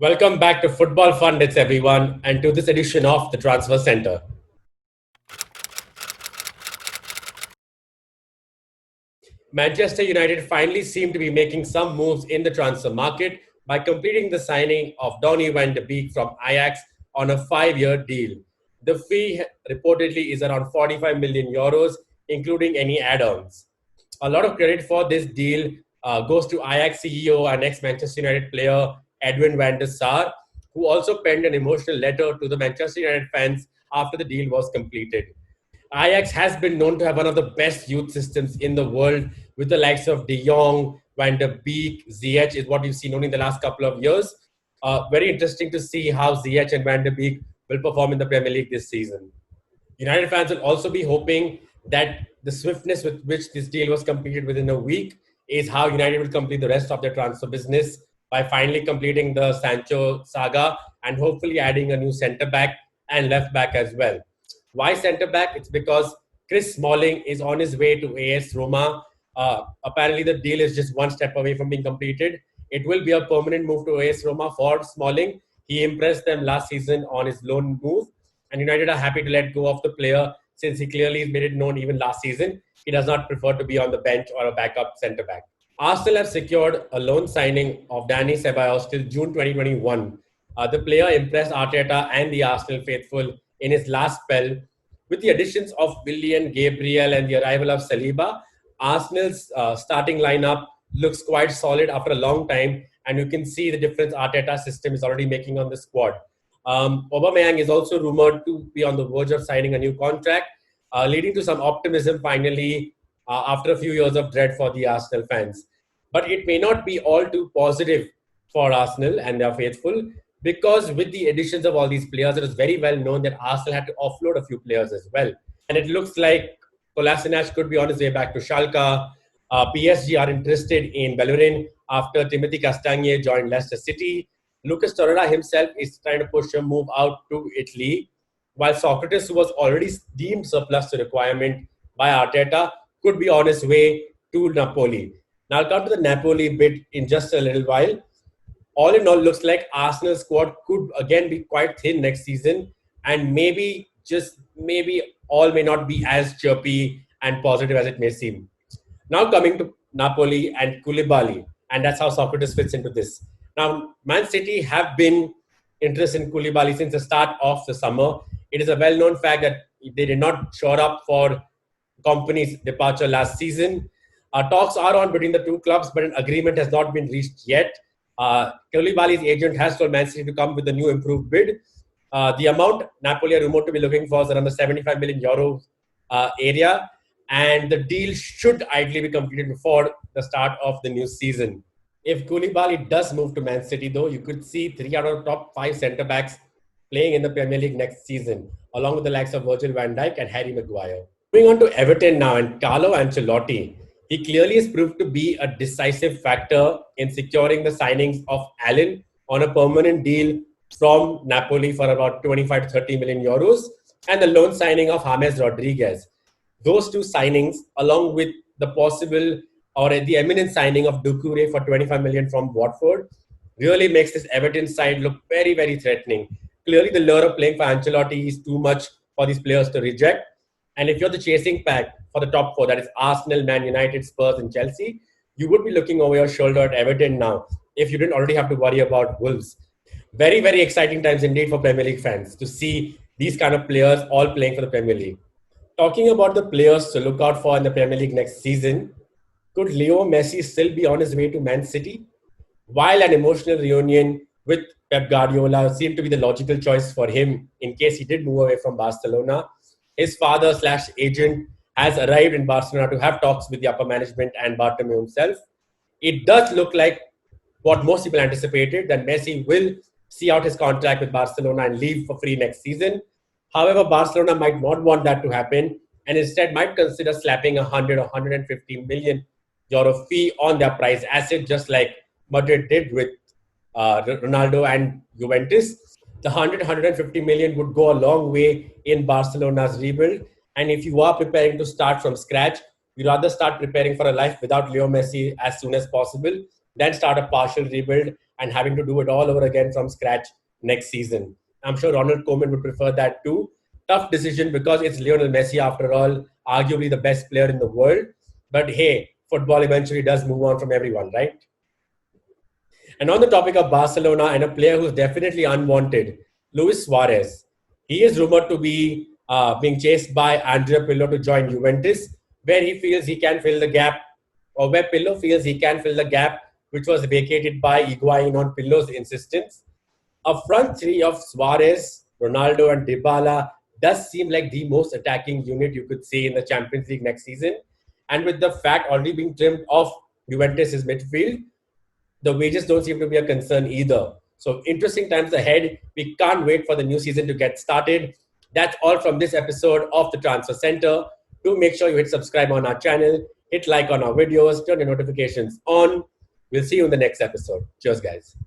Welcome back to Football Pundits, everyone, and to this edition of the Transfer Center. Manchester United finally seem to be making some moves in the transfer market by completing the signing of Donny van de Beek from Ajax on a 5-year deal. The fee reportedly is around 45 million euros, including any add-ons. A lot of credit for this deal goes to Ajax CEO and ex-Manchester United player Edwin van der Sar, who also penned an emotional letter to the Manchester United fans after the deal was completed. Ajax has been known to have one of the best youth systems in the world, with the likes of De Jong, Van der Beek, Ziyech is what we've seen only in the last couple of years. Very interesting to see how Ziyech and Van der Beek will perform in the Premier League this season. United fans will also be hoping that the swiftness with which this deal was completed within a week is how United will complete the rest of their transfer business by finally completing the Sancho saga and hopefully adding a new centre back and left back as well. Why centre back? It's because Chris Smalling is on his way to AS Roma. Apparently, the deal is just one step away from being completed. It will be a permanent move to AS Roma for Smalling. He impressed them last season on his loan move, and United are happy to let go of the player since he clearly made it known even last season he does not prefer to be on the bench or a backup centre back. Arsenal have secured a loan signing of Dani Ceballos till June 2021. The player impressed Arteta and the Arsenal faithful in his last spell. With the additions of Willian, Gabriel, and the arrival of Saliba, Arsenal's starting lineup looks quite solid after a long time, and you can see the difference Arteta's system is already making on the squad. Aubameyang is also rumored to be on the verge of signing a new contract, leading to some optimism finally after a few years of dread for the Arsenal fans. But it may not be all too positive for Arsenal and their faithful, because with the additions of all these players, it is very well known that Arsenal had to offload a few players as well. And it looks like Kolasinac could be on his way back to Schalke. PSG are interested in Bellerin after Timothy Castagne joined Leicester City. Lucas Torreira himself is trying to push a move out to Italy, while Socrates, who was already deemed surplus to requirement by Arteta, could be on his way to Napoli. Now, I'll come to the Napoli bit in just a little while. All in all, looks like Arsenal squad could again be quite thin next season, and maybe all may not be as chirpy and positive as it may seem. Now coming to Napoli and Koulibaly, and that's how Socrates fits into this. Now, Man City have been interested in Koulibaly since the start of the summer. It is a well-known fact that they did not shore up for Kompany's departure last season. Talks are on between the two clubs, but an agreement has not been reached yet. Koulibaly's agent has told Man City to come with a new improved bid. The amount Napoli are rumored to be looking for is around the 75 million euro area, and the deal should ideally be completed before the start of the new season. If Koulibaly does move to Man City, though, you could see 3 out of top 5 centre backs playing in the Premier League next season, along with the likes of Virgil van Dijk and Harry Maguire. Moving on to Everton now and Carlo Ancelotti. He clearly has proved to be a decisive factor in securing the signings of Allen on a permanent deal from Napoli for about 25 to 30 million euros and the loan signing of James Rodriguez. Those two signings, along with the possible or the imminent signing of Doucouré for 25 million from Watford, really makes this Everton side look very, very threatening. Clearly, the lure of playing for Ancelotti is too much for these players to reject. And if you're the chasing pack for the top four, that is Arsenal, Man United, Spurs, and Chelsea, you would be looking over your shoulder at Everton now if you didn't already have to worry about Wolves. Very, very exciting times indeed for Premier League fans to see these kind of players all playing for the Premier League. Talking about the players to look out for in the Premier League next season, could Leo Messi still be on his way to Man City? While an emotional reunion with Pep Guardiola seemed to be the logical choice for him in case he did move away from Barcelona, his father/agent has arrived in Barcelona to have talks with the upper management and Bartomeu himself. It does look like what most people anticipated, that Messi will see out his contract with Barcelona and leave for free next season. However, Barcelona might not want that to happen and instead might consider slapping 100 or 150 million euro fee on their prize asset, just like Madrid did with Ronaldo and Juventus. The 150 million would go a long way in Barcelona's rebuild. And if you are preparing to start from scratch, you'd rather start preparing for a life without Leo Messi as soon as possible than start a partial rebuild and having to do it all over again from scratch next season. I'm sure Ronald Koeman would prefer that too. Tough decision because it's Lionel Messi after all, arguably the best player in the world. But hey, football eventually does move on from everyone, right? And on the topic of Barcelona and a player who's definitely unwanted, Luis Suarez. He is rumored to be being chased by Andrea Pirlo to join Juventus, where he feels he can fill the gap, or where Pirlo feels he can fill the gap, which was vacated by Higuain on Pirlo's insistence. A front three of Suarez, Ronaldo, and Dybala does seem like the most attacking unit you could see in the Champions League next season. And with the fact already being trimmed off Juventus' midfield, the wages don't seem to be a concern either. So interesting times ahead. We can't wait for the new season to get started. That's all from this episode of the Transfer Center. Do make sure you hit subscribe on our channel, hit like on our videos, turn your notifications on. We'll see you in the next episode. Cheers, guys.